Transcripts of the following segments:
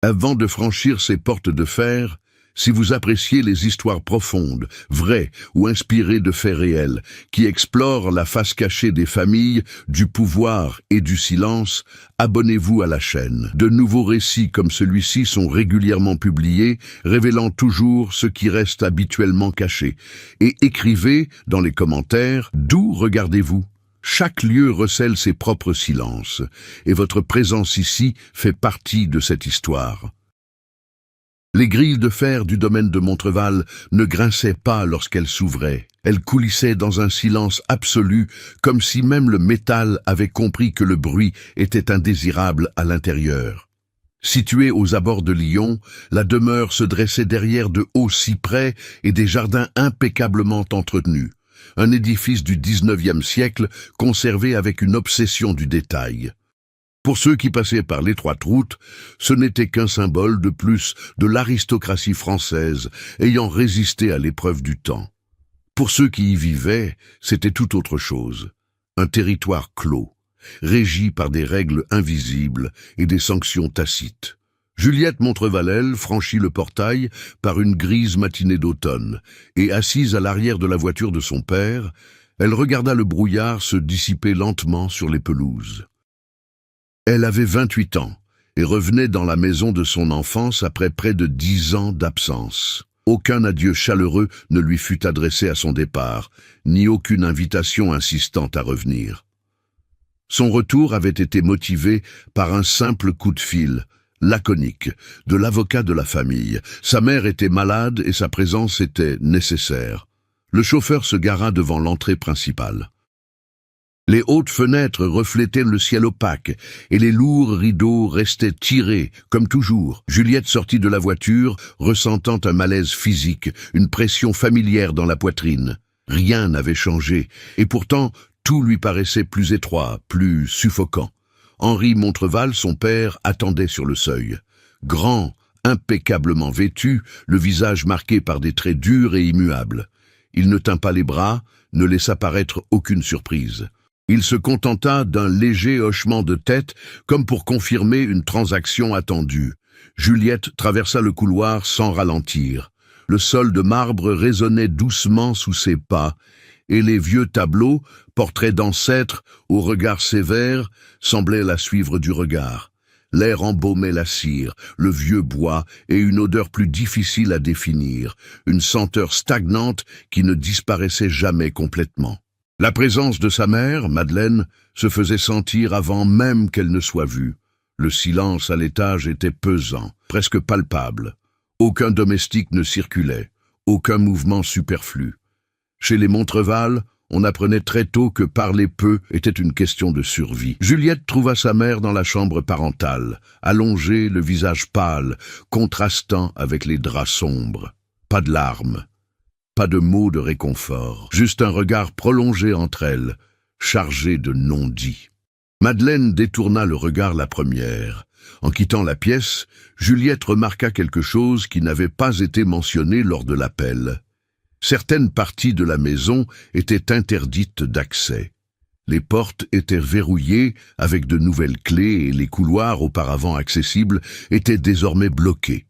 Avant de franchir ces portes de fer, si vous appréciez les histoires profondes, vraies ou inspirées de faits réels, qui explorent la face cachée des familles, du pouvoir et du silence, abonnez-vous à la chaîne. De nouveaux récits comme celui-ci sont régulièrement publiés, révélant toujours ce qui reste habituellement caché. Et écrivez dans les commentaires d'où regardez-vous. Chaque lieu recèle ses propres silences, et votre présence ici fait partie de cette histoire. Les grilles de fer du domaine de Montreval ne grinçaient pas lorsqu'elles s'ouvraient. Elles coulissaient dans un silence absolu, comme si même le métal avait compris que le bruit était indésirable à l'intérieur. Située aux abords de Lyon, la demeure se dressait derrière de hauts cyprès et des jardins impeccablement entretenus. Un édifice du XIXe siècle conservé avec une obsession du détail. Pour ceux qui passaient par l'étroite route, ce n'était qu'un symbole de plus de l'aristocratie française ayant résisté à l'épreuve du temps. Pour ceux qui y vivaient, c'était tout autre chose. Un territoire clos, régi par des règles invisibles et des sanctions tacites. Juliette Montreval franchit le portail par une grise matinée d'automne, et assise à l'arrière de la voiture de son père, elle regarda le brouillard se dissiper lentement sur les pelouses. Elle avait 28 ans et revenait dans la maison de son enfance après près de 10 ans d'absence. Aucun adieu chaleureux ne lui fut adressé à son départ, ni aucune invitation insistante à revenir. Son retour avait été motivé par un simple coup de fil, laconique, de l'avocat de la famille. Sa mère était malade et sa présence était nécessaire. Le chauffeur se gara devant l'entrée principale. Les hautes fenêtres reflétaient le ciel opaque et les lourds rideaux restaient tirés, comme toujours. Juliette sortit de la voiture, ressentant un malaise physique, une pression familière dans la poitrine. Rien n'avait changé, et pourtant tout lui paraissait plus étroit, plus suffocant. Henri Montreval, son père, attendait sur le seuil. Grand, impeccablement vêtu, le visage marqué par des traits durs et immuables. Il ne tint pas les bras, ne laissa paraître aucune surprise. Il se contenta d'un léger hochement de tête, comme pour confirmer une transaction attendue. Juliette traversa le couloir sans ralentir. Le sol de marbre résonnait doucement sous ses pas, et les vieux tableaux, portraits d'ancêtres, au regard sévère, semblaient la suivre du regard. L'air embaumait la cire, le vieux bois et une odeur plus difficile à définir, une senteur stagnante qui ne disparaissait jamais complètement. La présence de sa mère, Madeleine, se faisait sentir avant même qu'elle ne soit vue. Le silence à l'étage était pesant, presque palpable. Aucun domestique ne circulait, aucun mouvement superflu. Chez les Montreval, on apprenait très tôt que parler peu était une question de survie. Juliette trouva sa mère dans la chambre parentale, allongée, le visage pâle, contrastant avec les draps sombres. Pas de larmes. Pas de mots de réconfort, juste un regard prolongé entre elles, chargé de non-dits. Madeleine détourna le regard la première. En quittant la pièce, Juliette remarqua quelque chose qui n'avait pas été mentionné lors de l'appel. Certaines parties de la maison étaient interdites d'accès. Les portes étaient verrouillées avec de nouvelles clés et les couloirs auparavant accessibles étaient désormais bloqués.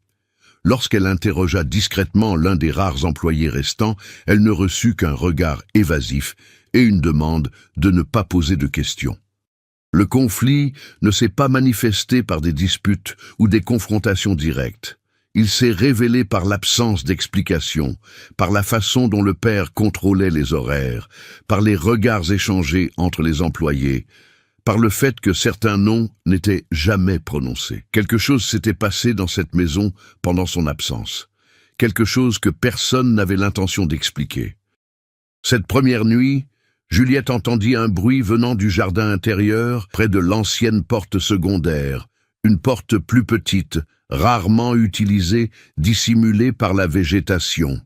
Lorsqu'elle interrogea discrètement l'un des rares employés restants, elle ne reçut qu'un regard évasif et une demande de ne pas poser de questions. Le conflit ne s'est pas manifesté par des disputes ou des confrontations directes. Il s'est révélé par l'absence d'explication, par la façon dont le père contrôlait les horaires, par les regards échangés entre les employés, par le fait que certains noms n'étaient jamais prononcés. Quelque chose s'était passé dans cette maison pendant son absence. Quelque chose que personne n'avait l'intention d'expliquer. Cette première nuit, Juliette entendit un bruit venant du jardin intérieur, près de l'ancienne porte secondaire, une porte plus petite, rarement utilisée, dissimulée par la végétation.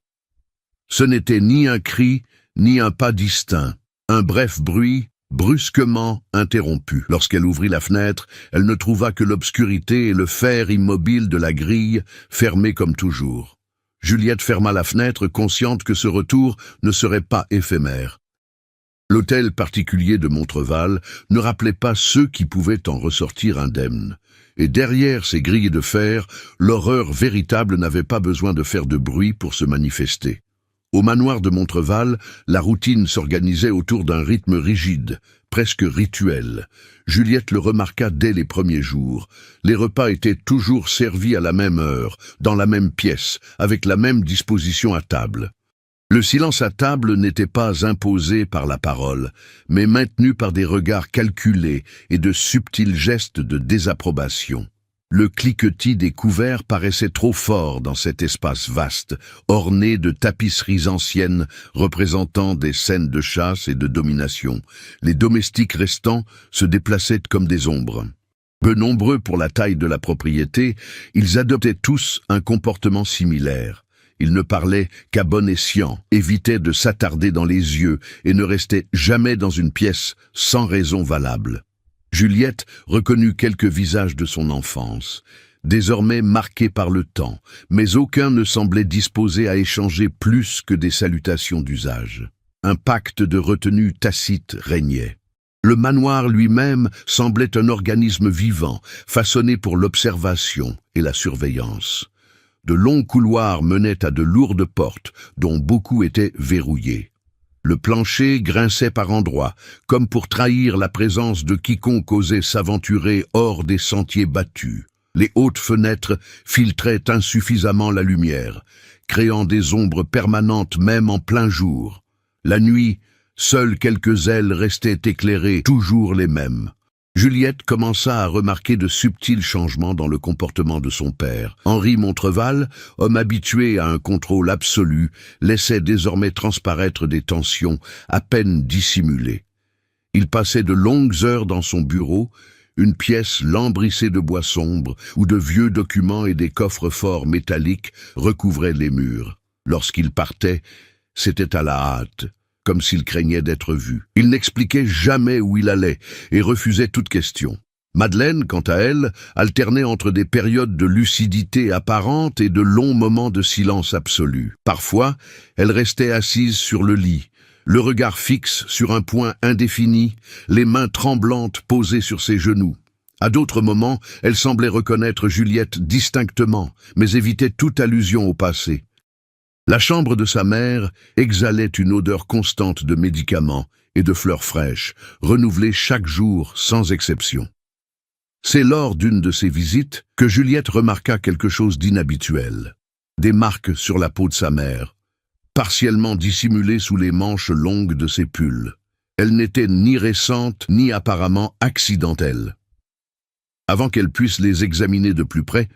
Ce n'était ni un cri, ni un pas distinct. Un bref bruit, brusquement interrompue. Lorsqu'elle ouvrit la fenêtre, elle ne trouva que l'obscurité et le fer immobile de la grille, fermée comme toujours. Juliette ferma la fenêtre, consciente que ce retour ne serait pas éphémère. L'hôtel particulier de Montreval ne rappelait pas ceux qui pouvaient en ressortir indemnes. Et derrière ces grilles de fer, l'horreur véritable n'avait pas besoin de faire de bruit pour se manifester. Au manoir de Montreval, la routine s'organisait autour d'un rythme rigide, presque rituel. Juliette le remarqua dès les premiers jours. Les repas étaient toujours servis à la même heure, dans la même pièce, avec la même disposition à table. Le silence à table n'était pas imposé par la parole, mais maintenu par des regards calculés et de subtils gestes de désapprobation. Le cliquetis des couverts paraissait trop fort dans cet espace vaste, orné de tapisseries anciennes représentant des scènes de chasse et de domination. Les domestiques restants se déplaçaient comme des ombres. Peu nombreux pour la taille de la propriété, ils adoptaient tous un comportement similaire. Ils ne parlaient qu'à bon escient, évitaient de s'attarder dans les yeux et ne restaient jamais dans une pièce sans raison valable. Juliette reconnut quelques visages de son enfance, désormais marqués par le temps, mais aucun ne semblait disposé à échanger plus que des salutations d'usage. Un pacte de retenue tacite régnait. Le manoir lui-même semblait un organisme vivant, façonné pour l'observation et la surveillance. De longs couloirs menaient à de lourdes portes, dont beaucoup étaient verrouillées. Le plancher grinçait par endroits, comme pour trahir la présence de quiconque osait s'aventurer hors des sentiers battus. Les hautes fenêtres filtraient insuffisamment la lumière, créant des ombres permanentes même en plein jour. La nuit, seules quelques ailes restaient éclairées, toujours les mêmes. Juliette commença à remarquer de subtils changements dans le comportement de son père. Henri Montreval, homme habitué à un contrôle absolu, laissait désormais transparaître des tensions à peine dissimulées. Il passait de longues heures dans son bureau, une pièce lambrissée de bois sombre, où de vieux documents et des coffres-forts métalliques recouvraient les murs. Lorsqu'il partait, c'était à la hâte, comme s'il craignait d'être vu. Il n'expliquait jamais où il allait et refusait toute question. Madeleine, quant à elle, alternait entre des périodes de lucidité apparente et de longs moments de silence absolu. Parfois, elle restait assise sur le lit, le regard fixe sur un point indéfini, les mains tremblantes posées sur ses genoux. À d'autres moments, elle semblait reconnaître Juliette distinctement, mais évitait toute allusion au passé. La chambre de sa mère exhalait une odeur constante de médicaments et de fleurs fraîches, renouvelée chaque jour sans exception. C'est lors d'une de ces visites que Juliette remarqua quelque chose d'inhabituel. Des marques sur la peau de sa mère, partiellement dissimulées sous les manches longues de ses pulls. Elles n'étaient ni récentes ni apparemment accidentelles. Avant qu'elle puisse les examiner de plus près,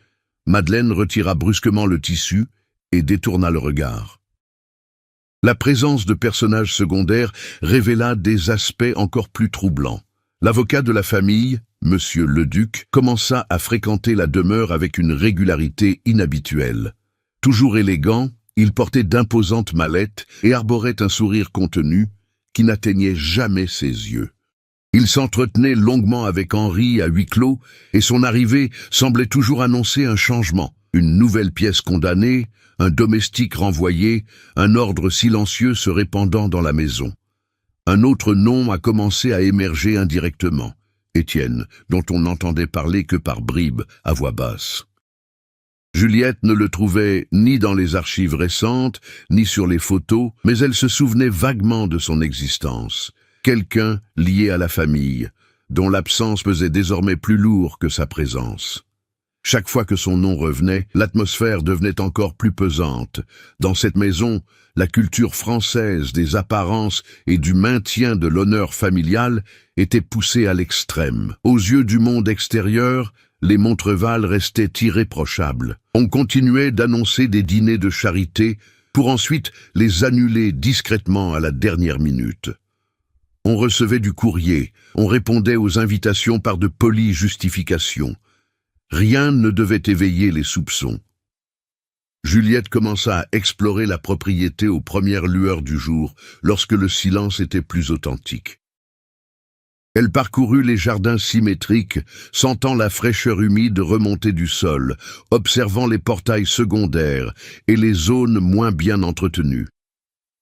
Madeleine retira brusquement le tissu et détourna le regard. La présence de personnages secondaires révéla des aspects encore plus troublants. L'avocat de la famille, Monsieur Leduc, commença à fréquenter la demeure avec une régularité inhabituelle. Toujours élégant, il portait d'imposantes mallettes et arborait un sourire contenu qui n'atteignait jamais ses yeux. Il s'entretenait longuement avec Henri à huis clos et son arrivée semblait toujours annoncer un changement. Une nouvelle pièce condamnée, un domestique renvoyé, un ordre silencieux se répandant dans la maison. Un autre nom a commencé à émerger indirectement, Étienne, dont on n'entendait parler que par bribes, à voix basse. Juliette ne le trouvait ni dans les archives récentes, ni sur les photos, mais elle se souvenait vaguement de son existence. Quelqu'un lié à la famille, dont l'absence pesait désormais plus lourd que sa présence. Chaque fois que son nom revenait, l'atmosphère devenait encore plus pesante. Dans cette maison, la culture française des apparences et du maintien de l'honneur familial était poussée à l'extrême. Aux yeux du monde extérieur, les Montreval restaient irréprochables. On continuait d'annoncer des dîners de charité pour ensuite les annuler discrètement à la dernière minute. On recevait du courrier, on répondait aux invitations par de polies justifications. Rien ne devait éveiller les soupçons. Juliette commença à explorer la propriété aux premières lueurs du jour, lorsque le silence était plus authentique. Elle parcourut les jardins symétriques, sentant la fraîcheur humide remonter du sol, observant les portails secondaires et les zones moins bien entretenues.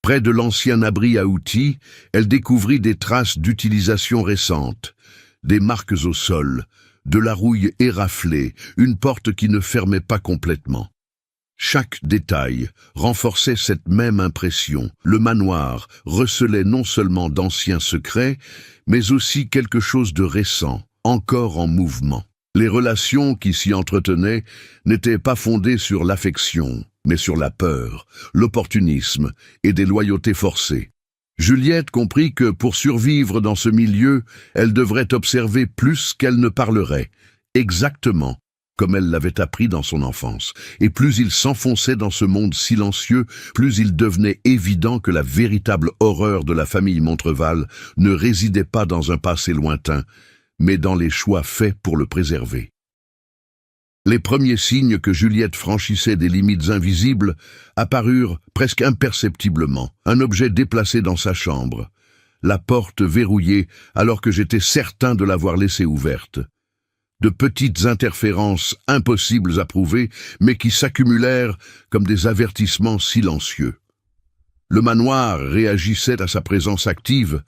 Près de l'ancien abri à outils, elle découvrit des traces d'utilisation récente, des marques au sol, de la rouille éraflée, une porte qui ne fermait pas complètement. Chaque détail renforçait cette même impression. Le manoir recelait non seulement d'anciens secrets, mais aussi quelque chose de récent, encore en mouvement. Les relations qui s'y entretenaient n'étaient pas fondées sur l'affection, mais sur la peur, l'opportunisme et des loyautés forcées. Juliette comprit que pour survivre dans ce milieu, elle devrait observer plus qu'elle ne parlerait, exactement comme elle l'avait appris dans son enfance. Et plus il s'enfonçait dans ce monde silencieux, plus il devenait évident que la véritable horreur de la famille Montreval ne résidait pas dans un passé lointain, mais dans les choix faits pour le préserver. Les premiers signes que Juliette franchissait des limites invisibles apparurent presque imperceptiblement. Un objet déplacé dans sa chambre, la porte verrouillée alors que j'étais certain de l'avoir laissée ouverte. De petites interférences impossibles à prouver, mais qui s'accumulèrent comme des avertissements silencieux. Le manoir réagissait à sa présence active,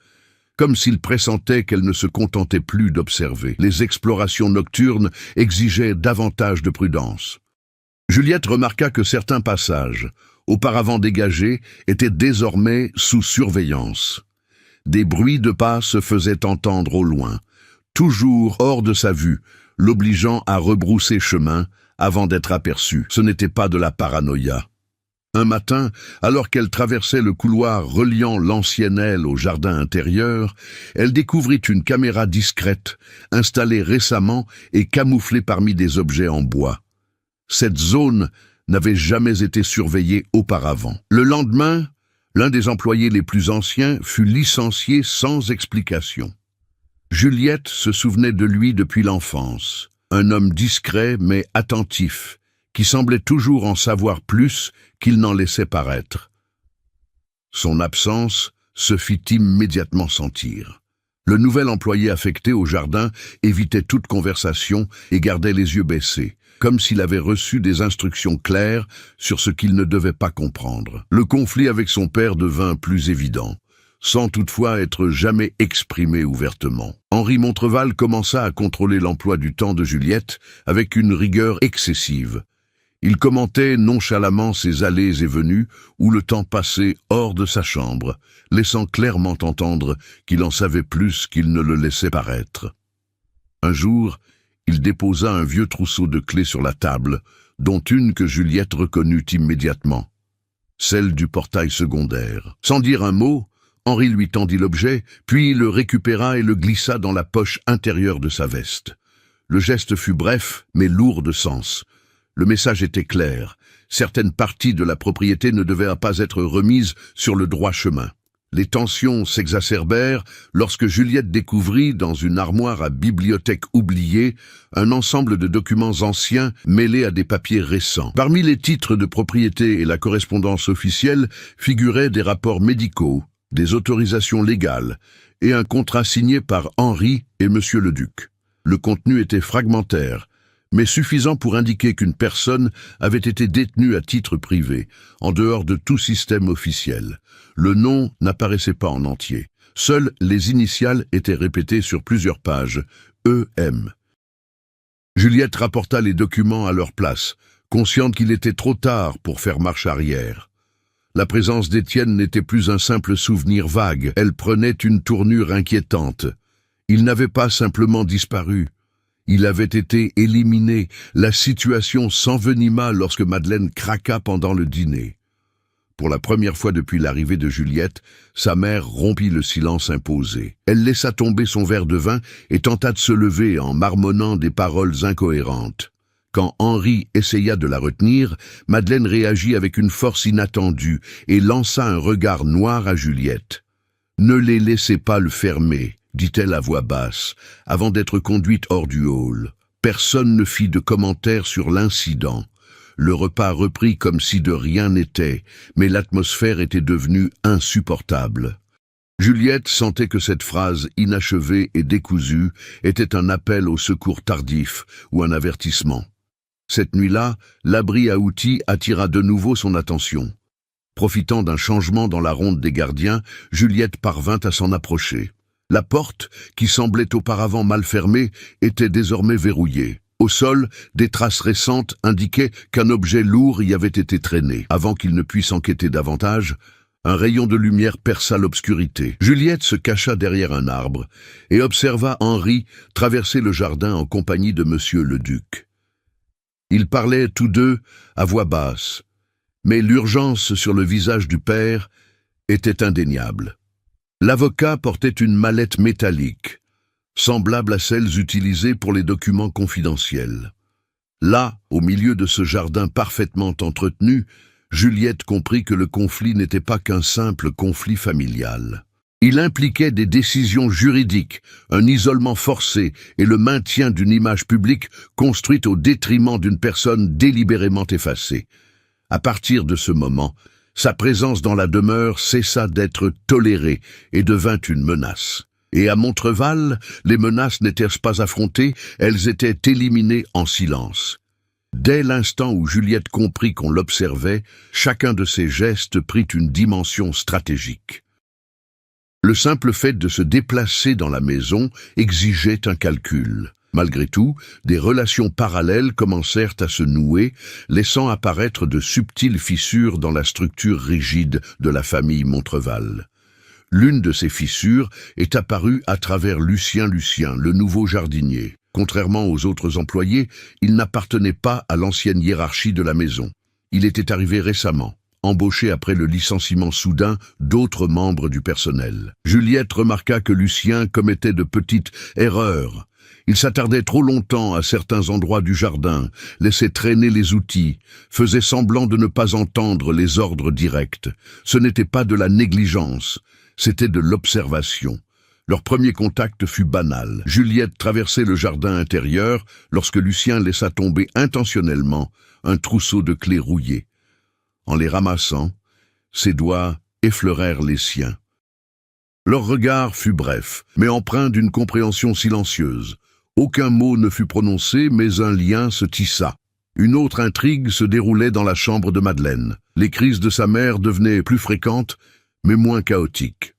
comme s'il pressentait qu'elle ne se contentait plus d'observer. Les explorations nocturnes exigeaient davantage de prudence. Juliette remarqua que certains passages, auparavant dégagés, étaient désormais sous surveillance. Des bruits de pas se faisaient entendre au loin, toujours hors de sa vue, l'obligeant à rebrousser chemin avant d'être aperçue. Ce n'était pas de la paranoïa. Un matin, alors qu'elle traversait le couloir reliant l'ancienne aile au jardin intérieur, elle découvrit une caméra discrète, installée récemment et camouflée parmi des objets en bois. Cette zone n'avait jamais été surveillée auparavant. Le lendemain, l'un des employés les plus anciens fut licencié sans explication. Juliette se souvenait de lui depuis l'enfance, un homme discret mais attentif, qui semblait toujours en savoir plus qu'il n'en laissait paraître. Son absence se fit immédiatement sentir. Le nouvel employé affecté au jardin évitait toute conversation et gardait les yeux baissés, comme s'il avait reçu des instructions claires sur ce qu'il ne devait pas comprendre. Le conflit avec son père devint plus évident, sans toutefois être jamais exprimé ouvertement. Henri Montreval commença à contrôler l'emploi du temps de Juliette avec une rigueur excessive. Il commentait nonchalamment ses allées et venues ou le temps passé hors de sa chambre, laissant clairement entendre qu'il en savait plus qu'il ne le laissait paraître. Un jour, il déposa un vieux trousseau de clés sur la table, dont une que Juliette reconnut immédiatement, celle du portail secondaire. Sans dire un mot, Henri lui tendit l'objet, puis le récupéra et le glissa dans la poche intérieure de sa veste. Le geste fut bref, mais lourd de sens. Le message était clair. Certaines parties de la propriété ne devaient pas être remises sur le droit chemin. Les tensions s'exacerbèrent lorsque Juliette découvrit, dans une armoire à bibliothèque oubliée, un ensemble de documents anciens mêlés à des papiers récents. Parmi les titres de propriété et la correspondance officielle figuraient des rapports médicaux, des autorisations légales et un contrat signé par Henri et Monsieur le Duc. Le contenu était fragmentaire, mais suffisant pour indiquer qu'une personne avait été détenue à titre privé, en dehors de tout système officiel. Le nom n'apparaissait pas en entier. Seules les initiales étaient répétées sur plusieurs pages, E.M. Juliette rapporta les documents à leur place, consciente qu'il était trop tard pour faire marche arrière. La présence d'Étienne n'était plus un simple souvenir vague, elle prenait une tournure inquiétante. Il n'avait pas simplement disparu. Il avait été éliminé. La situation s'envenima lorsque Madeleine craqua pendant le dîner. Pour la première fois depuis l'arrivée de Juliette, sa mère rompit le silence imposé. Elle laissa tomber son verre de vin et tenta de se lever en marmonnant des paroles incohérentes. Quand Henri essaya de la retenir, Madeleine réagit avec une force inattendue et lança un regard noir à Juliette. « Ne les laissez pas le fermer », dit-elle à voix basse, avant d'être conduite hors du hall. Personne ne fit de commentaires sur l'incident. Le repas reprit comme si de rien n'était, mais l'atmosphère était devenue insupportable. Juliette sentait que cette phrase inachevée et décousue était un appel au secours tardif ou un avertissement. Cette nuit-là, l'abri à outils attira de nouveau son attention. Profitant d'un changement dans la ronde des gardiens, Juliette parvint à s'en approcher. La porte, qui semblait auparavant mal fermée, était désormais verrouillée. Au sol, des traces récentes indiquaient qu'un objet lourd y avait été traîné. Avant qu'il ne puisse enquêter davantage, un rayon de lumière perça l'obscurité. Juliette se cacha derrière un arbre et observa Henri traverser le jardin en compagnie de Monsieur le Duc. Ils parlaient tous deux à voix basse, mais l'urgence sur le visage du père était indéniable. L'avocat portait une mallette métallique, semblable à celles utilisées pour les documents confidentiels. Là, au milieu de ce jardin parfaitement entretenu, Juliette comprit que le conflit n'était pas qu'un simple conflit familial. Il impliquait des décisions juridiques, un isolement forcé et le maintien d'une image publique construite au détriment d'une personne délibérément effacée. À partir de ce moment, sa présence dans la demeure cessa d'être tolérée et devint une menace. Et à Montreval, les menaces n'étaient pas affrontées, elles étaient éliminées en silence. Dès l'instant où Juliette comprit qu'on l'observait, chacun de ses gestes prit une dimension stratégique. Le simple fait de se déplacer dans la maison exigeait un calcul. Malgré tout, des relations parallèles commencèrent à se nouer, laissant apparaître de subtiles fissures dans la structure rigide de la famille Montreval. L'une de ces fissures est apparue à travers Lucien, le nouveau jardinier. Contrairement aux autres employés, il n'appartenait pas à l'ancienne hiérarchie de la maison. Il était arrivé récemment, embauché après le licenciement soudain d'autres membres du personnel. Juliette remarqua que Lucien commettait de petites erreurs. Il s'attardait trop longtemps à certains endroits du jardin, laissait traîner les outils, faisait semblant de ne pas entendre les ordres directs. Ce n'était pas de la négligence, c'était de l'observation. Leur premier contact fut banal. Juliette traversait le jardin intérieur lorsque Lucien laissa tomber intentionnellement un trousseau de clés rouillées. En les ramassant, ses doigts effleurèrent les siens. Leur regard fut bref, mais empreint d'une compréhension silencieuse. Aucun mot ne fut prononcé, mais un lien se tissa. Une autre intrigue se déroulait dans la chambre de Madeleine. Les crises de sa mère devenaient plus fréquentes, mais moins chaotiques.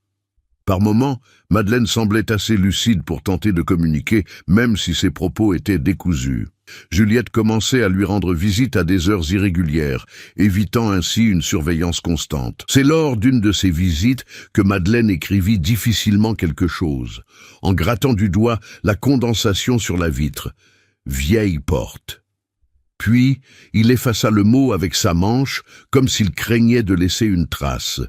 Par moments, Madeleine semblait assez lucide pour tenter de communiquer, même si ses propos étaient décousus. Juliette commençait à lui rendre visite à des heures irrégulières, évitant ainsi une surveillance constante. C'est lors d'une de ces visites que Madeleine écrivit difficilement quelque chose, en grattant du doigt la condensation sur la vitre. « Vieille porte ». Puis, il effaça le mot avec sa manche, comme s'il craignait de laisser une trace.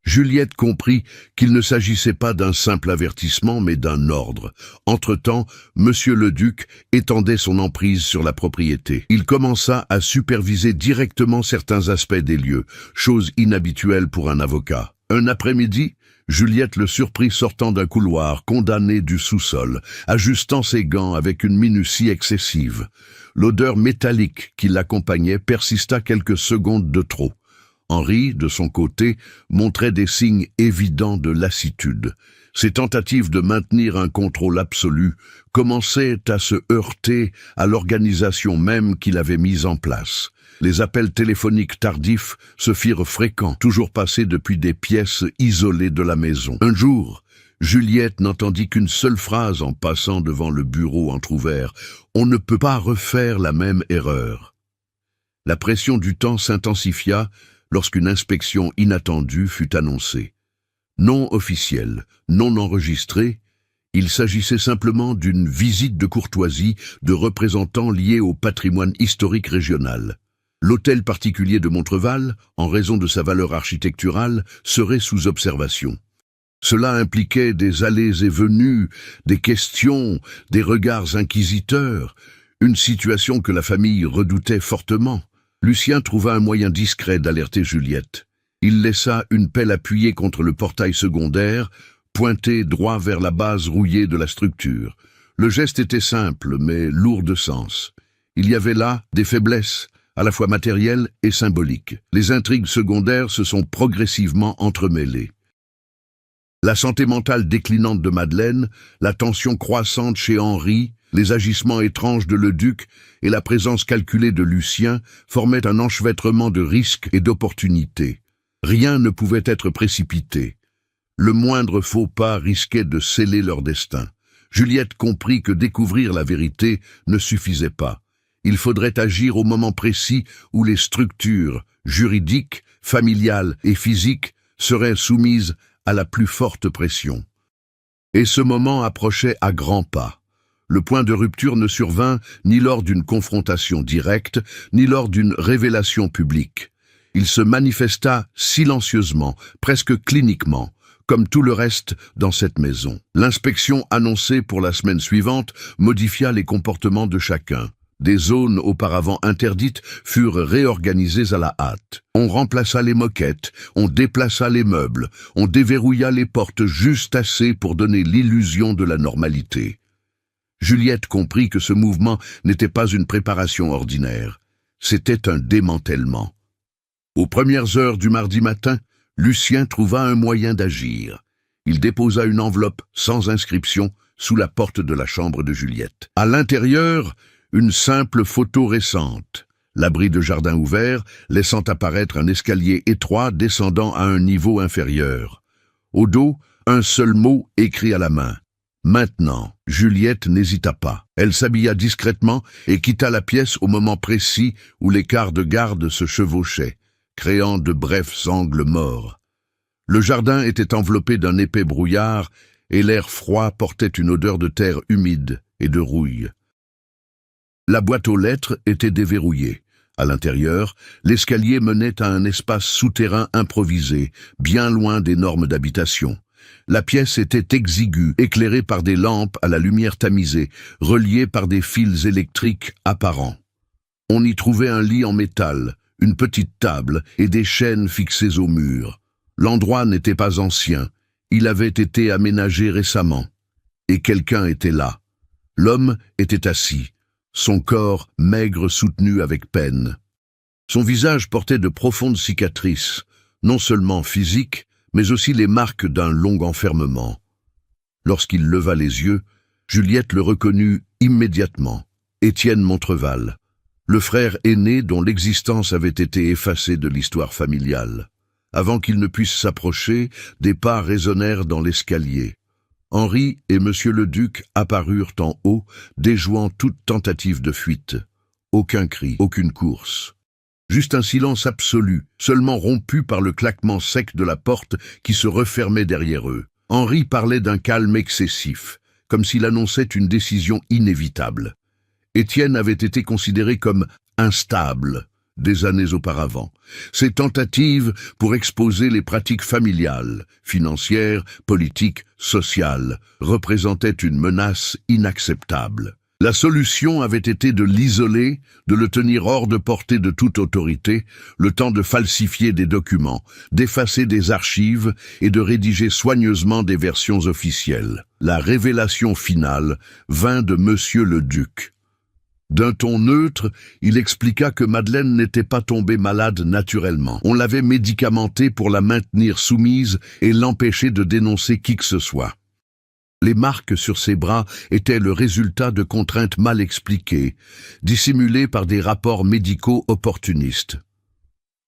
Juliette comprit qu'il ne s'agissait pas d'un simple avertissement, mais d'un ordre. Entre-temps, Monsieur le Duc étendait son emprise sur la propriété. Il commença à superviser directement certains aspects des lieux, chose inhabituelle pour un avocat. Un après-midi, Juliette le surprit sortant d'un couloir condamné du sous-sol, ajustant ses gants avec une minutie excessive. L'odeur métallique qui l'accompagnait persista quelques secondes de trop. Henri, de son côté, montrait des signes évidents de lassitude. Ses tentatives de maintenir un contrôle absolu commençaient à se heurter à l'organisation même qu'il avait mise en place. Les appels téléphoniques tardifs se firent fréquents, toujours passés depuis des pièces isolées de la maison. Un jour, Juliette n'entendit qu'une seule phrase en passant devant le bureau entrouvert. « On ne peut pas refaire la même erreur ». La pression du temps s'intensifia lorsqu'une inspection inattendue fut annoncée. Non officielle, non enregistrée, il s'agissait simplement d'une visite de courtoisie de représentants liés au patrimoine historique régional. L'hôtel particulier de Montreval, en raison de sa valeur architecturale, serait sous observation. Cela impliquait des allées et venues, des questions, des regards inquisiteurs, une situation que la famille redoutait fortement. Lucien trouva un moyen discret d'alerter Juliette. Il laissa une pelle appuyée contre le portail secondaire, pointée droit vers la base rouillée de la structure. Le geste était simple, mais lourd de sens. Il y avait là des faiblesses, à la fois matérielles et symboliques. Les intrigues secondaires se sont progressivement entremêlées. La santé mentale déclinante de Madeleine, la tension croissante chez Henri, les agissements étranges de Leduc et la présence calculée de Lucien formaient un enchevêtrement de risques et d'opportunités. Rien ne pouvait être précipité. Le moindre faux pas risquait de sceller leur destin. Juliette comprit que découvrir la vérité ne suffisait pas. Il faudrait agir au moment précis où les structures juridiques, familiales et physiques seraient soumises à la plus forte pression. Et ce moment approchait à grands pas. Le point de rupture ne survint ni lors d'une confrontation directe, ni lors d'une révélation publique. Il se manifesta silencieusement, presque cliniquement, comme tout le reste dans cette maison. L'inspection annoncée pour la semaine suivante modifia les comportements de chacun. Des zones auparavant interdites furent réorganisées à la hâte. On remplaça les moquettes, on déplaça les meubles, on déverrouilla les portes juste assez pour donner l'illusion de la normalité. Juliette comprit que ce mouvement n'était pas une préparation ordinaire. C'était un démantèlement. Aux premières heures du mardi matin, Lucien trouva un moyen d'agir. Il déposa une enveloppe sans inscription sous la porte de la chambre de Juliette. À l'intérieur, une simple photo récente, l'abri de jardin ouvert, laissant apparaître un escalier étroit descendant à un niveau inférieur. Au dos, un seul mot écrit à la main. Maintenant, Juliette n'hésita pas. Elle s'habilla discrètement et quitta la pièce au moment précis où les quarts de garde se chevauchaient, créant de brefs angles morts. Le jardin était enveloppé d'un épais brouillard et l'air froid portait une odeur de terre humide et de rouille. La boîte aux lettres était déverrouillée. À l'intérieur, l'escalier menait à un espace souterrain improvisé, bien loin des normes d'habitation. La pièce était exiguë, éclairée par des lampes à la lumière tamisée, reliées par des fils électriques apparents. On y trouvait un lit en métal, une petite table et des chaînes fixées au mur. L'endroit n'était pas ancien, il avait été aménagé récemment. Et quelqu'un était là. L'homme était assis, son corps maigre soutenu avec peine. Son visage portait de profondes cicatrices, non seulement physiques, mais aussi les marques d'un long enfermement. Lorsqu'il leva les yeux, Juliette le reconnut immédiatement. Étienne Montreval, le frère aîné dont l'existence avait été effacée de l'histoire familiale. Avant qu'il ne puisse s'approcher, des pas résonnèrent dans l'escalier. Henri et Monsieur le Duc apparurent en haut, déjouant toute tentative de fuite. Aucun cri, aucune course. Juste un silence absolu, seulement rompu par le claquement sec de la porte qui se refermait derrière eux. Henri parlait d'un calme excessif, comme s'il annonçait une décision inévitable. Étienne avait été considéré comme instable des années auparavant. Ses tentatives pour exposer les pratiques familiales, financières, politiques, sociales, représentaient une menace inacceptable. La solution avait été de l'isoler, de le tenir hors de portée de toute autorité, le temps de falsifier des documents, d'effacer des archives et de rédiger soigneusement des versions officielles. La révélation finale vint de Monsieur le Duc. D'un ton neutre, il expliqua que Madeleine n'était pas tombée malade naturellement. On l'avait médicamentée pour la maintenir soumise et l'empêcher de dénoncer qui que ce soit. Les marques sur ses bras étaient le résultat de contraintes mal expliquées, dissimulées par des rapports médicaux opportunistes.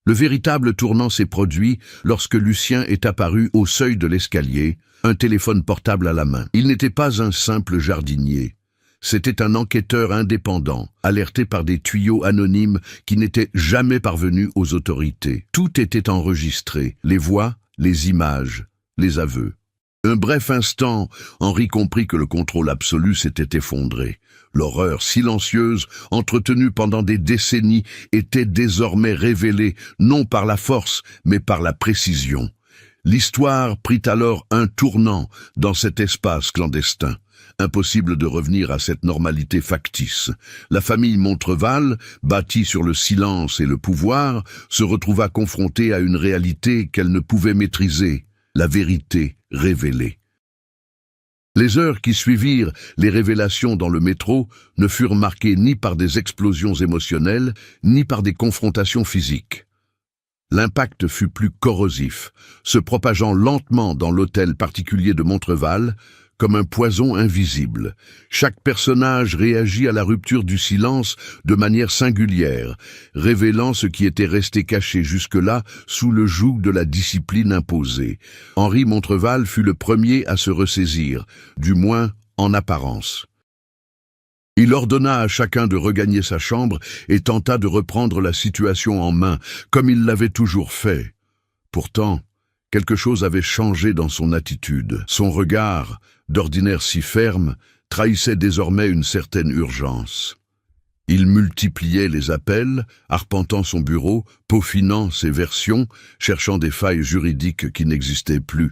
Le véritable tournant s'est produit lorsque Lucien est apparu au seuil de l'escalier, un téléphone portable à la main. Il n'était pas un simple jardinier. C'était un enquêteur indépendant, alerté par des tuyaux anonymes qui n'étaient jamais parvenus aux autorités. Tout était enregistré, les voix, les images, les aveux. Un bref instant, Henri comprit que le contrôle absolu s'était effondré. L'horreur silencieuse, entretenue pendant des décennies, était désormais révélée, non par la force, mais par la précision. L'histoire prit alors un tournant dans cet espace clandestin. Impossible de revenir à cette normalité factice. La famille Montreval, bâtie sur le silence et le pouvoir, se retrouva confrontée à une réalité qu'elle ne pouvait maîtriser, la vérité révélée. Les heures qui suivirent les révélations dans le métro ne furent marquées ni par des explosions émotionnelles, ni par des confrontations physiques. L'impact fut plus corrosif, se propageant lentement dans l'hôtel particulier de Montreval, comme un poison invisible. Chaque personnage réagit à la rupture du silence de manière singulière, révélant ce qui était resté caché jusque-là sous le joug de la discipline imposée. Henri Montreval fut le premier à se ressaisir, du moins en apparence. Il ordonna à chacun de regagner sa chambre et tenta de reprendre la situation en main, comme il l'avait toujours fait. Pourtant, quelque chose avait changé dans son attitude. Son regard, d'ordinaire si ferme, trahissait désormais une certaine urgence. Il multipliait les appels, arpentant son bureau, peaufinant ses versions, cherchant des failles juridiques qui n'existaient plus.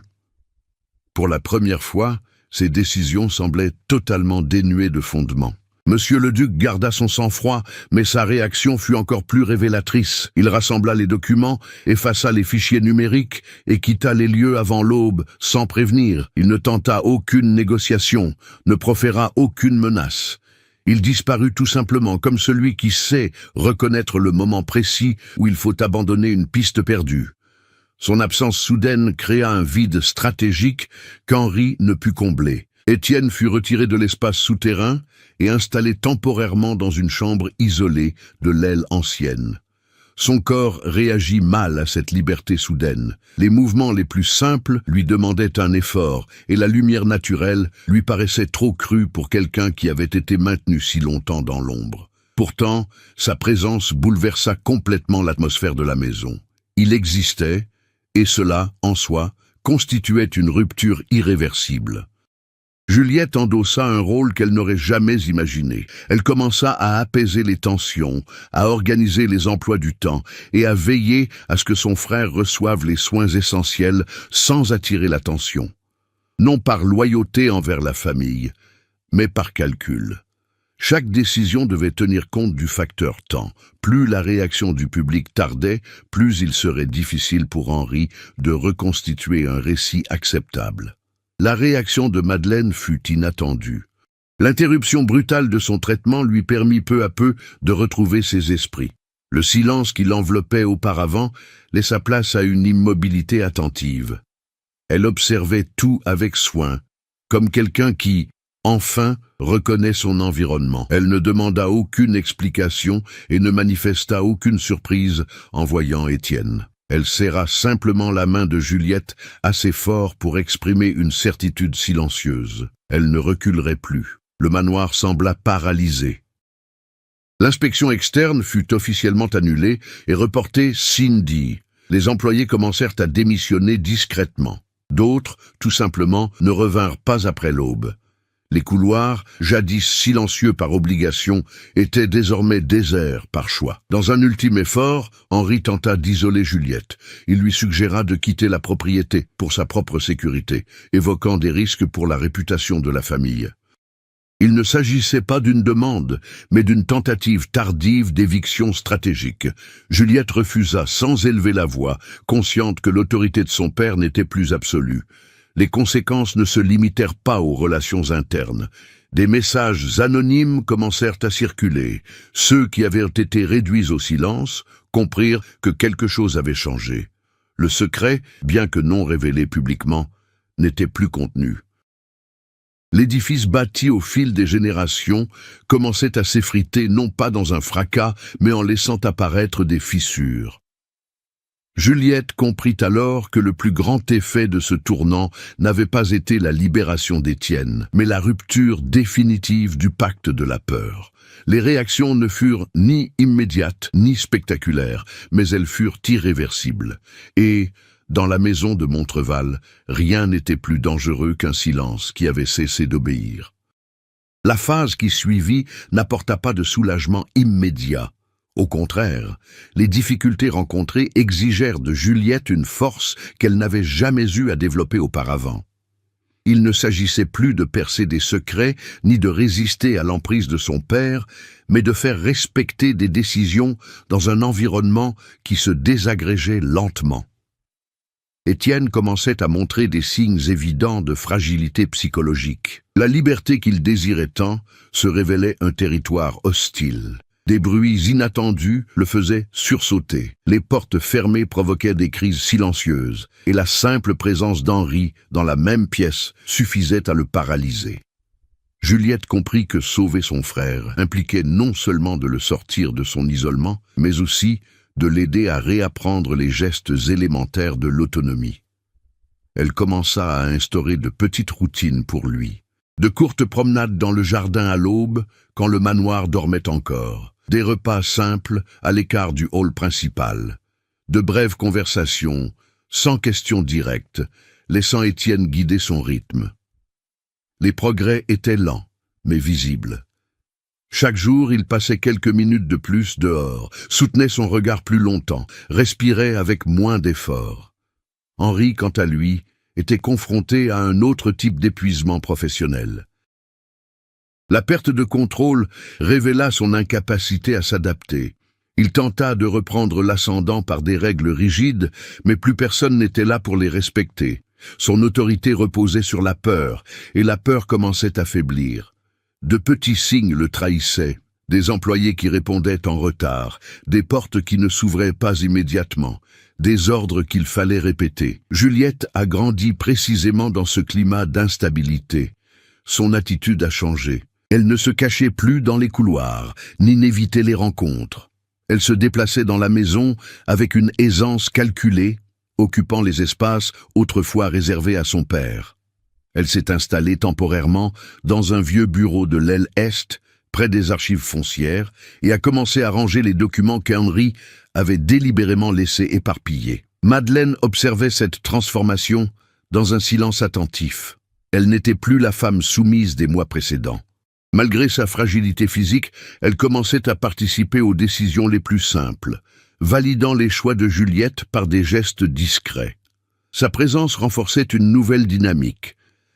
Pour la première fois, ses décisions semblaient totalement dénuées de fondement. Monsieur le duc garda son sang-froid, mais sa réaction fut encore plus révélatrice. Il rassembla les documents, effaça les fichiers numériques et quitta les lieux avant l'aube, sans prévenir. Il ne tenta aucune négociation, ne proféra aucune menace. Il disparut tout simplement comme celui qui sait reconnaître le moment précis où il faut abandonner une piste perdue. Son absence soudaine créa un vide stratégique qu'Henri ne put combler. Étienne fut retiré de l'espace souterrain et installé temporairement dans une chambre isolée de l'aile ancienne. Son corps réagit mal à cette liberté soudaine. Les mouvements les plus simples lui demandaient un effort, et la lumière naturelle lui paraissait trop crue pour quelqu'un qui avait été maintenu si longtemps dans l'ombre. Pourtant, sa présence bouleversa complètement l'atmosphère de la maison. Il existait, et cela, en soi, constituait une rupture irréversible. Juliette endossa un rôle qu'elle n'aurait jamais imaginé. Elle commença à apaiser les tensions, à organiser les emplois du temps et à veiller à ce que son frère reçoive les soins essentiels sans attirer l'attention. Non par loyauté envers la famille, mais par calcul. Chaque décision devait tenir compte du facteur temps. Plus la réaction du public tardait, plus il serait difficile pour Henri de reconstituer un récit acceptable. La réaction de Madeleine fut inattendue. L'interruption brutale de son traitement lui permit peu à peu de retrouver ses esprits. Le silence qui l'enveloppait auparavant laissa place à une immobilité attentive. Elle observait tout avec soin, comme quelqu'un qui, enfin, reconnaît son environnement. Elle ne demanda aucune explication et ne manifesta aucune surprise en voyant Étienne. Elle serra simplement la main de Juliette assez fort pour exprimer une certitude silencieuse. Elle ne reculerait plus. Le manoir sembla paralysé. L'inspection externe fut officiellement annulée et reportée sine die. Les employés commencèrent à démissionner discrètement. D'autres, tout simplement, ne revinrent pas après l'aube. Les couloirs, jadis silencieux par obligation, étaient désormais déserts par choix. Dans un ultime effort, Henri tenta d'isoler Juliette. Il lui suggéra de quitter la propriété pour sa propre sécurité, évoquant des risques pour la réputation de la famille. Il ne s'agissait pas d'une demande, mais d'une tentative tardive d'éviction stratégique. Juliette refusa sans élever la voix, consciente que l'autorité de son père n'était plus absolue. Les conséquences ne se limitèrent pas aux relations internes. Des messages anonymes commencèrent à circuler. Ceux qui avaient été réduits au silence comprirent que quelque chose avait changé. Le secret, bien que non révélé publiquement, n'était plus contenu. L'édifice bâti au fil des générations commençait à s'effriter non pas dans un fracas, mais en laissant apparaître des fissures. Juliette comprit alors que le plus grand effet de ce tournant n'avait pas été la libération d'Étienne, mais la rupture définitive du pacte de la peur. Les réactions ne furent ni immédiates ni spectaculaires, mais elles furent irréversibles. Et, dans la maison de Montreval, rien n'était plus dangereux qu'un silence qui avait cessé d'obéir. La phase qui suivit n'apporta pas de soulagement immédiat. Au contraire, les difficultés rencontrées exigèrent de Juliette une force qu'elle n'avait jamais eue à développer auparavant. Il ne s'agissait plus de percer des secrets ni de résister à l'emprise de son père, mais de faire respecter des décisions dans un environnement qui se désagrégeait lentement. Étienne commençait à montrer des signes évidents de fragilité psychologique. La liberté qu'il désirait tant se révélait un territoire hostile. Des bruits inattendus le faisaient sursauter. Les portes fermées provoquaient des crises silencieuses, et la simple présence d'Henri dans la même pièce suffisait à le paralyser. Juliette comprit que sauver son frère impliquait non seulement de le sortir de son isolement, mais aussi de l'aider à réapprendre les gestes élémentaires de l'autonomie. Elle commença à instaurer de petites routines pour lui. De courtes promenades dans le jardin à l'aube, quand le manoir dormait encore. Des repas simples à l'écart du hall principal. De brèves conversations, sans questions directes, laissant Étienne guider son rythme. Les progrès étaient lents, mais visibles. Chaque jour, il passait quelques minutes de plus dehors, soutenait son regard plus longtemps, respirait avec moins d'effort. Henri, quant à lui, était confronté à un autre type d'épuisement professionnel. La perte de contrôle révéla son incapacité à s'adapter. Il tenta de reprendre l'ascendant par des règles rigides, mais plus personne n'était là pour les respecter. Son autorité reposait sur la peur, et la peur commençait à faiblir. De petits signes le trahissaient, des employés qui répondaient en retard, des portes qui ne s'ouvraient pas immédiatement, des ordres qu'il fallait répéter. Juliette a grandi précisément dans ce climat d'instabilité. Son attitude a changé. Elle ne se cachait plus dans les couloirs, ni n'évitait les rencontres. Elle se déplaçait dans la maison avec une aisance calculée, occupant les espaces autrefois réservés à son père. Elle s'est installée temporairement dans un vieux bureau de l'aile Est, près des archives foncières, et a commencé à ranger les documents qu'Henri avait délibérément laissés éparpillés. Madeleine observait cette transformation dans un silence attentif. Elle n'était plus la femme soumise des mois précédents. Malgré sa fragilité physique, elle commençait à participer aux décisions les plus simples, validant les choix de Juliette par des gestes discrets. Sa présence renforçait une nouvelle dynamique,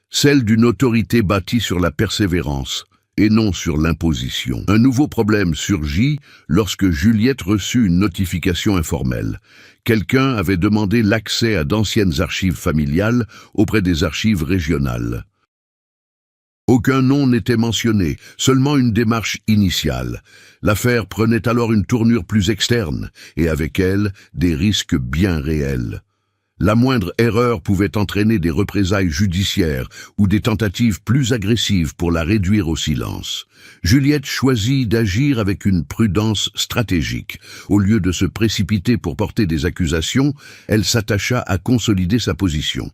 celle d'une autorité bâtie sur la persévérance et non sur l'imposition. Un nouveau problème surgit lorsque Juliette reçut une notification informelle. Quelqu'un avait demandé l'accès à d'anciennes archives familiales auprès des archives régionales. Aucun nom n'était mentionné, seulement une démarche initiale. L'affaire prenait alors une tournure plus externe, et avec elle, des risques bien réels. La moindre erreur pouvait entraîner des représailles judiciaires ou des tentatives plus agressives pour la réduire au silence. Juliette choisit d'agir avec une prudence stratégique. Au lieu de se précipiter pour porter des accusations, elle s'attacha à consolider sa position.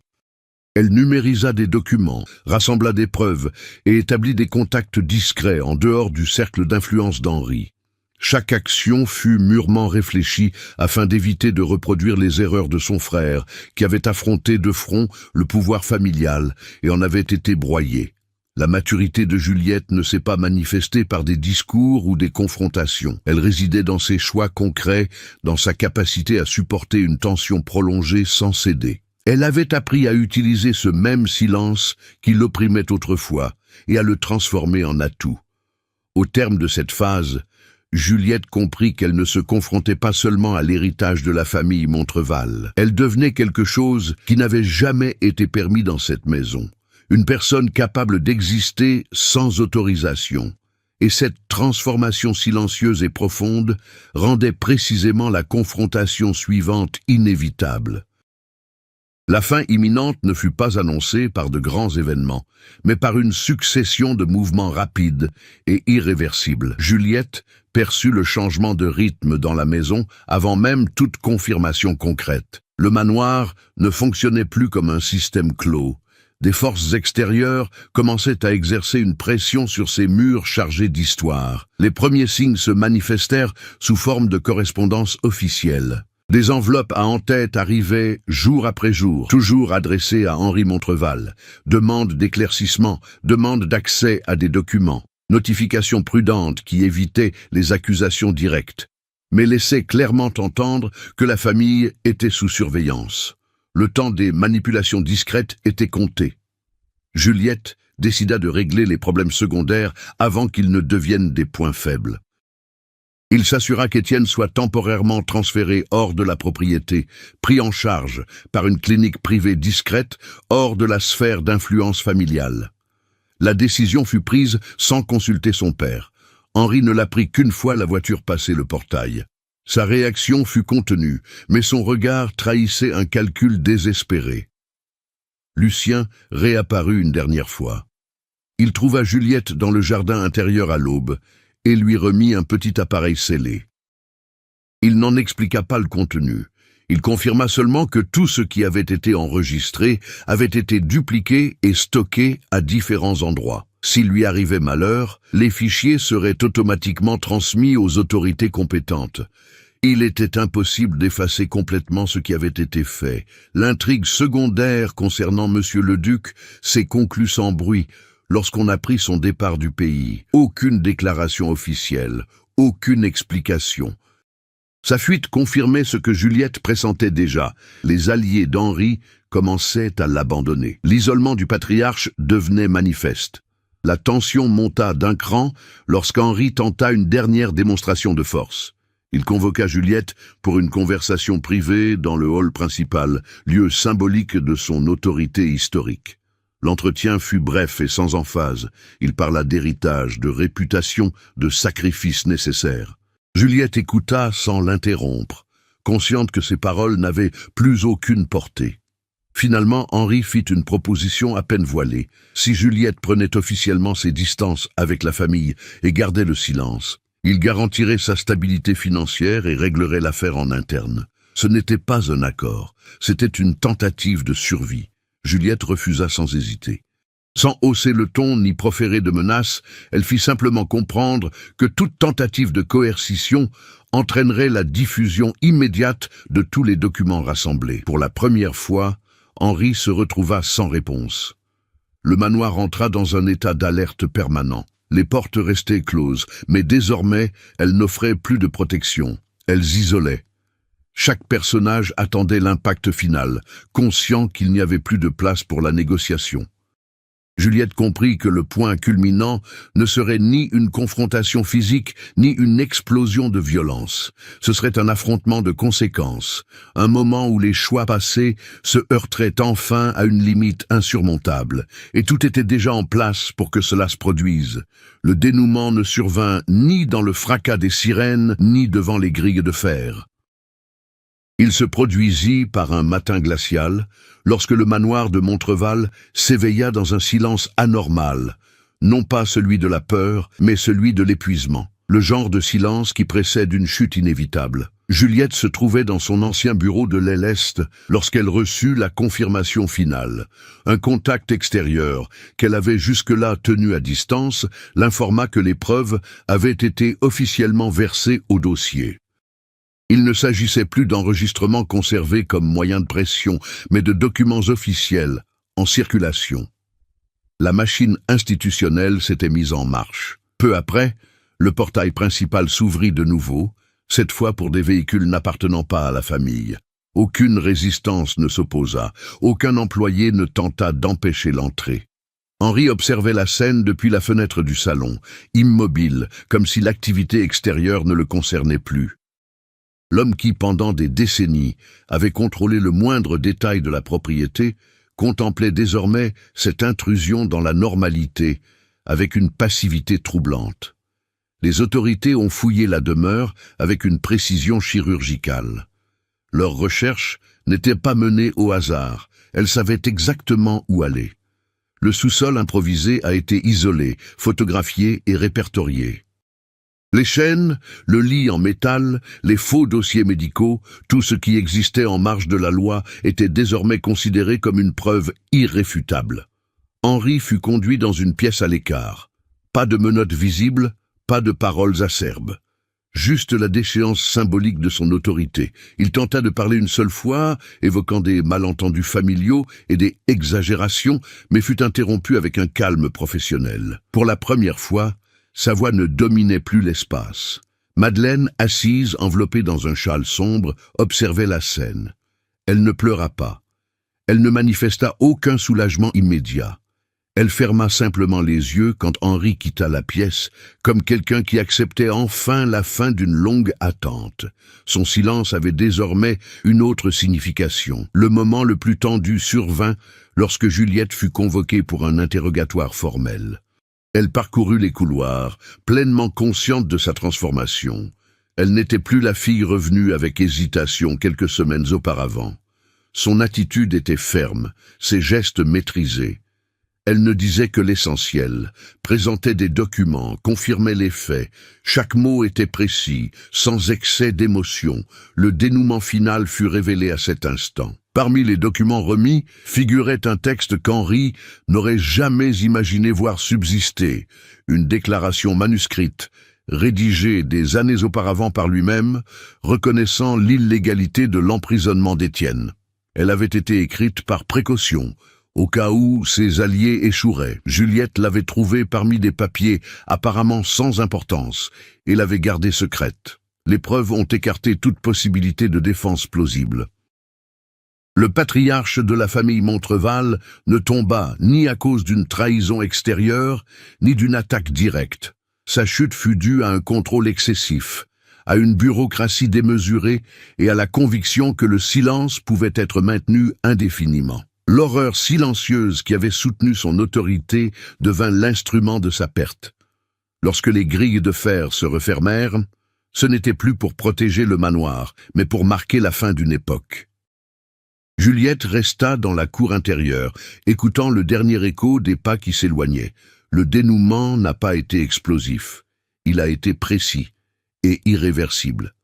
Elle numérisa des documents, rassembla des preuves et établit des contacts discrets en dehors du cercle d'influence d'Henri. Chaque action fut mûrement réfléchie afin d'éviter de reproduire les erreurs de son frère, qui avait affronté de front le pouvoir familial et en avait été broyé. La maturité de Juliette ne s'est pas manifestée par des discours ou des confrontations. Elle résidait dans ses choix concrets, dans sa capacité à supporter une tension prolongée sans céder. Elle avait appris à utiliser ce même silence qui l'opprimait autrefois et à le transformer en atout. Au terme de cette phase, Juliette comprit qu'elle ne se confrontait pas seulement à l'héritage de la famille Montreval. Elle devenait quelque chose qui n'avait jamais été permis dans cette maison. Une personne capable d'exister sans autorisation. Et cette transformation silencieuse et profonde rendait précisément la confrontation suivante inévitable. La fin imminente ne fut pas annoncée par de grands événements, mais par une succession de mouvements rapides et irréversibles. Juliette perçut le changement de rythme dans la maison avant même toute confirmation concrète. Le manoir ne fonctionnait plus comme un système clos. Des forces extérieures commençaient à exercer une pression sur ces murs chargés d'histoire. Les premiers signes se manifestèrent sous forme de correspondances officielles. Des enveloppes à en-tête arrivaient jour après jour, toujours adressées à Henri Montreval. Demandes d'éclaircissement, demandes d'accès à des documents, notifications prudentes qui évitaient les accusations directes, mais laissaient clairement entendre que la famille était sous surveillance. Le temps des manipulations discrètes était compté. Juliette décida de régler les problèmes secondaires avant qu'ils ne deviennent des points faibles. Il s'assura qu'Étienne soit temporairement transféré hors de la propriété, pris en charge par une clinique privée discrète, hors de la sphère d'influence familiale. La décision fut prise sans consulter son père. Henri ne la prit qu'une fois la voiture passée le portail. Sa réaction fut contenue, mais son regard trahissait un calcul désespéré. Lucien réapparut une dernière fois. Il trouva Juliette dans le jardin intérieur à l'aube et lui remit un petit appareil scellé. Il n'en expliqua pas le contenu. Il confirma seulement que tout ce qui avait été enregistré avait été dupliqué et stocké à différents endroits. S'il lui arrivait malheur, les fichiers seraient automatiquement transmis aux autorités compétentes. Il était impossible d'effacer complètement ce qui avait été fait. L'intrigue secondaire concernant Monsieur le Duc s'est conclue sans bruit lorsqu'on apprit son départ du pays. Aucune déclaration officielle, aucune explication. Sa fuite confirmait ce que Juliette pressentait déjà. Les alliés d'Henri commençaient à l'abandonner. L'isolement du patriarche devenait manifeste. La tension monta d'un cran lorsqu'Henri tenta une dernière démonstration de force. Il convoqua Juliette pour une conversation privée dans le hall principal, lieu symbolique de son autorité historique. L'entretien fut bref et sans emphase. Il parla d'héritage, de réputation, de sacrifices nécessaires. Juliette écouta sans l'interrompre, consciente que ses paroles n'avaient plus aucune portée. Finalement, Henri fit une proposition à peine voilée. Si Juliette prenait officiellement ses distances avec la famille et gardait le silence, il garantirait sa stabilité financière et réglerait l'affaire en interne. Ce n'était pas un accord, c'était une tentative de survie. Juliette refusa sans hésiter. Sans hausser le ton ni proférer de menaces, elle fit simplement comprendre que toute tentative de coercition entraînerait la diffusion immédiate de tous les documents rassemblés. Pour la première fois, Henri se retrouva sans réponse. Le manoir entra dans un état d'alerte permanent. Les portes restaient closes, mais désormais, elles n'offraient plus de protection. Elles isolaient. Chaque personnage attendait l'impact final, conscient qu'il n'y avait plus de place pour la négociation. Juliette comprit que le point culminant ne serait ni une confrontation physique, ni une explosion de violence. Ce serait un affrontement de conséquences, un moment où les choix passés se heurteraient enfin à une limite insurmontable, et tout était déjà en place pour que cela se produise. Le dénouement ne survint ni dans le fracas des sirènes, ni devant les grilles de fer. Il se produisit par un matin glacial, lorsque le manoir de Montreval s'éveilla dans un silence anormal, non pas celui de la peur, mais celui de l'épuisement, le genre de silence qui précède une chute inévitable. Juliette se trouvait dans son ancien bureau de l'aile Est lorsqu'elle reçut la confirmation finale. Un contact extérieur, qu'elle avait jusque-là tenu à distance, l'informa que les preuves avaient été officiellement versées au dossier. Il ne s'agissait plus d'enregistrements conservés comme moyen de pression, mais de documents officiels, en circulation. La machine institutionnelle s'était mise en marche. Peu après, le portail principal s'ouvrit de nouveau, cette fois pour des véhicules n'appartenant pas à la famille. Aucune résistance ne s'opposa, aucun employé ne tenta d'empêcher l'entrée. Henri observait la scène depuis la fenêtre du salon, immobile, comme si l'activité extérieure ne le concernait plus. L'homme qui, pendant des décennies, avait contrôlé le moindre détail de la propriété, contemplait désormais cette intrusion dans la normalité avec une passivité troublante. Les autorités ont fouillé la demeure avec une précision chirurgicale. Leurs recherches n'étaient pas menées au hasard, elles savaient exactement où aller. Le sous-sol improvisé a été isolé, photographié et répertorié. Les chaînes, le lit en métal, les faux dossiers médicaux, tout ce qui existait en marge de la loi était désormais considéré comme une preuve irréfutable. Henri fut conduit dans une pièce à l'écart. Pas de menottes visibles, pas de paroles acerbes. Juste la déchéance symbolique de son autorité. Il tenta de parler une seule fois, évoquant des malentendus familiaux et des exagérations, mais fut interrompu avec un calme professionnel. Pour la première fois, sa voix ne dominait plus l'espace. Madeleine, assise, enveloppée dans un châle sombre, observait la scène. Elle ne pleura pas. Elle ne manifesta aucun soulagement immédiat. Elle ferma simplement les yeux quand Henri quitta la pièce, comme quelqu'un qui acceptait enfin la fin d'une longue attente. Son silence avait désormais une autre signification. Le moment le plus tendu survint lorsque Juliette fut convoquée pour un interrogatoire formel. Elle parcourut les couloirs, pleinement consciente de sa transformation. Elle n'était plus la fille revenue avec hésitation quelques semaines auparavant. Son attitude était ferme, ses gestes maîtrisés. Elle ne disait que l'essentiel, présentait des documents, confirmait les faits. Chaque mot était précis, sans excès d'émotion. Le dénouement final fut révélé à cet instant. Parmi les documents remis figurait un texte qu'Henri n'aurait jamais imaginé voir subsister, une déclaration manuscrite, rédigée des années auparavant par lui-même, reconnaissant l'illégalité de l'emprisonnement d'Étienne. Elle avait été écrite par précaution, au cas où ses alliés échoueraient. Juliette l'avait trouvée parmi des papiers apparemment sans importance et l'avait gardée secrète. Les preuves ont écarté toute possibilité de défense plausible. Le patriarche de la famille Montreval ne tomba ni à cause d'une trahison extérieure, ni d'une attaque directe. Sa chute fut due à un contrôle excessif, à une bureaucratie démesurée et à la conviction que le silence pouvait être maintenu indéfiniment. L'horreur silencieuse qui avait soutenu son autorité devint l'instrument de sa perte. Lorsque les grilles de fer se refermèrent, ce n'était plus pour protéger le manoir, mais pour marquer la fin d'une époque. Juliette resta dans la cour intérieure, écoutant le dernier écho des pas qui s'éloignaient. Le dénouement n'a pas été explosif. Il a été précis et irréversible.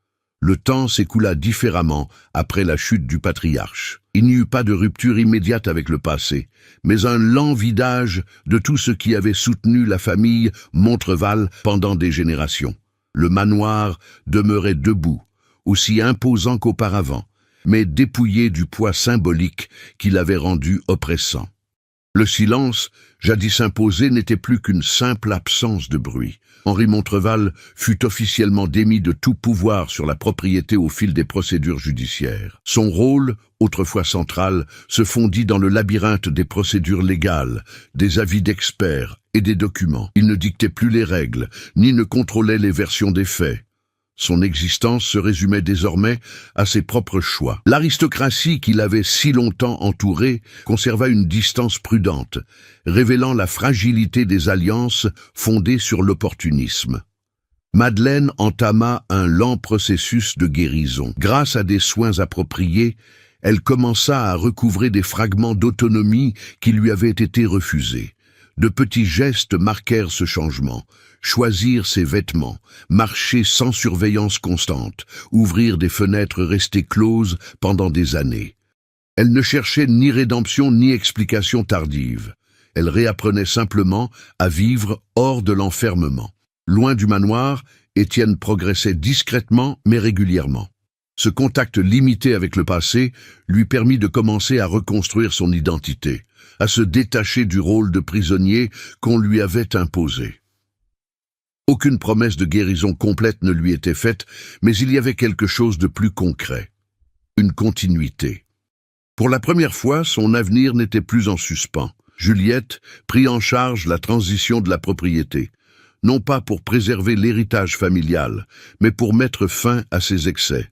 Le temps s'écoula différemment après la chute du patriarche. Il n'y eut pas de rupture immédiate avec le passé, mais un lent vidage de tout ce qui avait soutenu la famille Montreval pendant des générations. Le manoir demeurait debout, aussi imposant qu'auparavant, mais dépouillé du poids symbolique qui l'avait rendu oppressant. Le silence, jadis imposé, n'était plus qu'une simple absence de bruit. Henri Montreval fut officiellement démis de tout pouvoir sur la propriété au fil des procédures judiciaires. Son rôle, autrefois central, se fondit dans le labyrinthe des procédures légales, des avis d'experts et des documents. Il ne dictait plus les règles, ni ne contrôlait les versions des faits. Son existence se résumait désormais à ses propres choix. L'aristocratie qui l'avait si longtemps entouré conserva une distance prudente, révélant la fragilité des alliances fondées sur l'opportunisme. Madeleine entama un lent processus de guérison. Grâce à des soins appropriés, elle commença à recouvrer des fragments d'autonomie qui lui avaient été refusés. De petits gestes marquèrent ce changement. Choisir ses vêtements, marcher sans surveillance constante, ouvrir des fenêtres restées closes pendant des années. Elle ne cherchait ni rédemption ni explication tardive. Elle réapprenait simplement à vivre hors de l'enfermement. Loin du manoir, Étienne progressait discrètement mais régulièrement. Ce contact limité avec le passé lui permit de commencer à reconstruire son identité, à se détacher du rôle de prisonnier qu'on lui avait imposé. Aucune promesse de guérison complète ne lui était faite, mais il y avait quelque chose de plus concret. Une continuité. Pour la première fois, son avenir n'était plus en suspens. Juliette prit en charge la transition de la propriété, non pas pour préserver l'héritage familial, mais pour mettre fin à ses excès.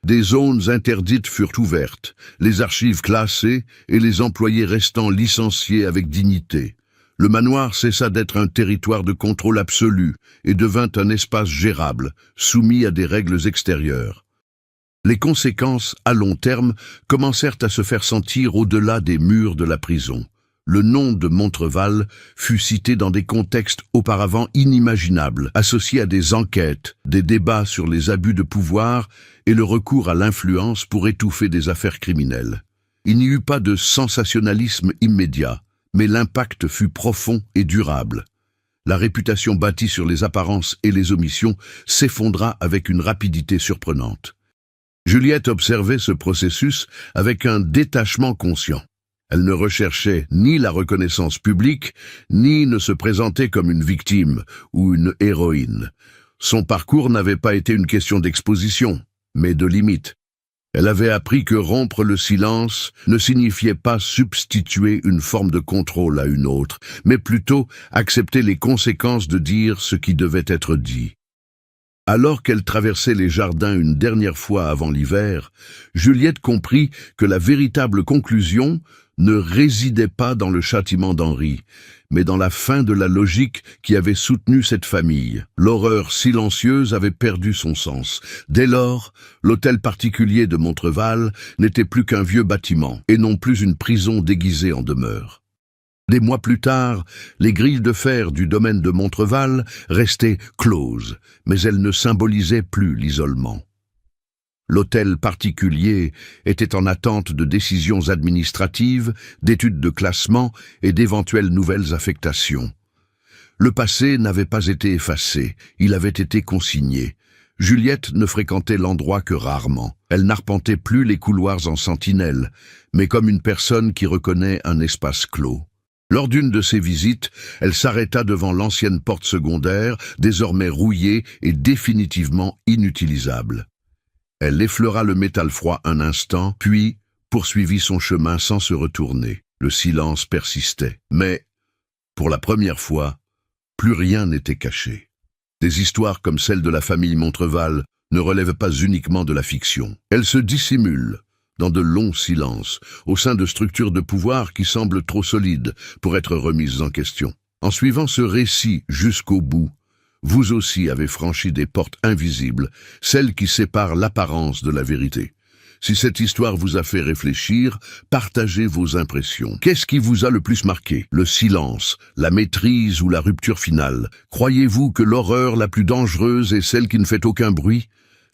Des zones interdites furent ouvertes, les archives classées et les employés restants licenciés avec dignité. Le manoir cessa d'être un territoire de contrôle absolu et devint un espace gérable, soumis à des règles extérieures. Les conséquences, à long terme, commencèrent à se faire sentir au-delà des murs de la prison. Le nom de Montreval fut cité dans des contextes auparavant inimaginables, associés à des enquêtes, des débats sur les abus de pouvoir et le recours à l'influence pour étouffer des affaires criminelles. Il n'y eut pas de sensationnalisme immédiat, mais l'impact fut profond et durable. La réputation bâtie sur les apparences et les omissions s'effondra avec une rapidité surprenante. Juliette observait ce processus avec un détachement conscient. Elle ne recherchait ni la reconnaissance publique, ni ne se présentait comme une victime ou une héroïne. Son parcours n'avait pas été une question d'exposition, mais de limite. Elle avait appris que rompre le silence ne signifiait pas substituer une forme de contrôle à une autre, mais plutôt accepter les conséquences de dire ce qui devait être dit. Alors qu'elle traversait les jardins une dernière fois avant l'hiver, Juliette comprit que la véritable conclusion ne résidait pas dans le châtiment d'Henri, mais dans la fin de la logique qui avait soutenu cette famille. L'horreur silencieuse avait perdu son sens. Dès lors, l'hôtel particulier de Montreval n'était plus qu'un vieux bâtiment, et non plus une prison déguisée en demeure. Des mois plus tard, les grilles de fer du domaine de Montreval restaient closes, mais elles ne symbolisaient plus l'isolement. L'hôtel particulier était en attente de décisions administratives, d'études de classement et d'éventuelles nouvelles affectations. Le passé n'avait pas été effacé, il avait été consigné. Juliette ne fréquentait l'endroit que rarement. Elle n'arpentait plus les couloirs en sentinelle, mais comme une personne qui reconnaît un espace clos. Lors d'une de ses visites, elle s'arrêta devant l'ancienne porte secondaire, désormais rouillée et définitivement inutilisable. Elle effleura le métal froid un instant, puis poursuivit son chemin sans se retourner. Le silence persistait, mais, pour la première fois, plus rien n'était caché. Des histoires comme celle de la famille Montreval ne relèvent pas uniquement de la fiction. Elles se dissimulent dans de longs silences, au sein de structures de pouvoir qui semblent trop solides pour être remises en question. En suivant ce récit jusqu'au bout, vous aussi avez franchi des portes invisibles, celles qui séparent l'apparence de la vérité. Si cette histoire vous a fait réfléchir, partagez vos impressions. Qu'est-ce qui vous a le plus marqué? Le silence, la maîtrise ou la rupture finale? Croyez-vous que l'horreur la plus dangereuse est celle qui ne fait aucun bruit?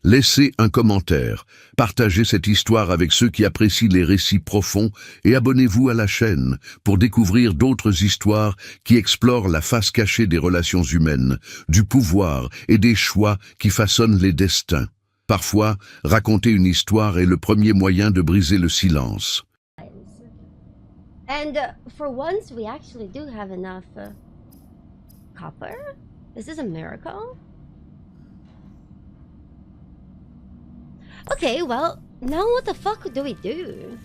Laissez un commentaire, partagez cette histoire avec ceux qui apprécient les récits profonds et abonnez-vous à la chaîne pour découvrir d'autres histoires qui explorent la face cachée des relations humaines, du pouvoir et des choix qui façonnent les destins. Parfois, raconter une histoire est le premier moyen de briser le silence. And for once, we actually do have enough copper. This is a miracle. Okay, well, now what the fuck do we do?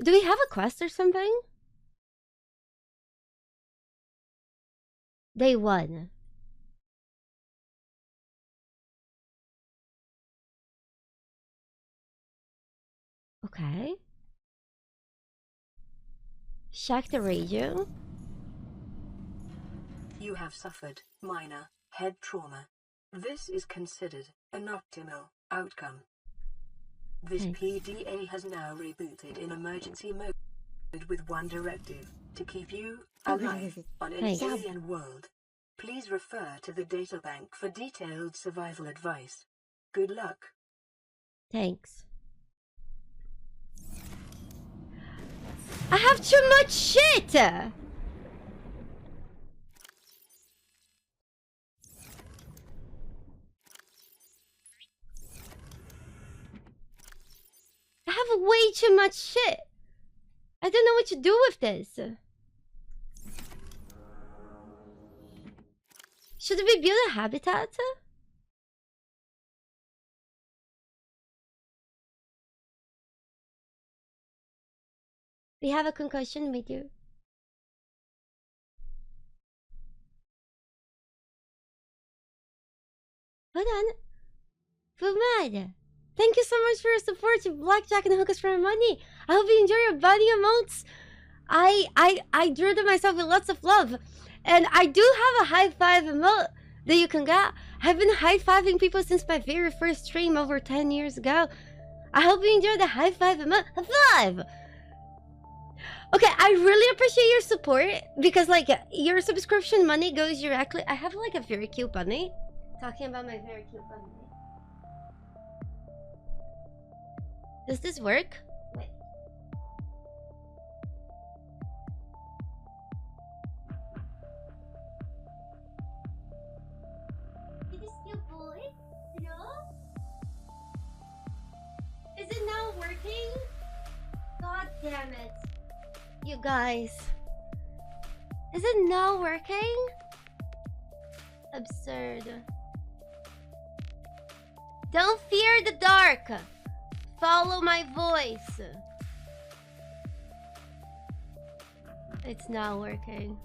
Do we have a quest or something? Day 1. Okay. Check the radio. You have suffered minor head trauma. This is considered an optimal outcome. This PDA has now rebooted in emergency mode with one directive: to keep you alive on an alien world. Please refer to the databank for detailed survival advice. Good luck. Thanks. I have too much shit! I have way too much shit. I don't know what to do with this. Should we build a habitat? We have a concussion with you. Hold on. Fumad, thank you so much for your support to Blackjack and Hookers for money. I hope you enjoy your body emotes. I drew them myself with lots of love. And I do have a high five emote that you can get. I've been high-fiving people since my very first stream over 10 years ago. I hope you enjoy the high five emote. High five! Okay, I really appreciate your support because like your subscription money goes directly. I have like a very cute bunny. Talking about my very cute bunny. Does this work? Wait. Is this your boy? Hello? Is it now working? God damn it. You guys. Is it now working? Absurd. Don't fear the dark. Follow my voice. It's not working.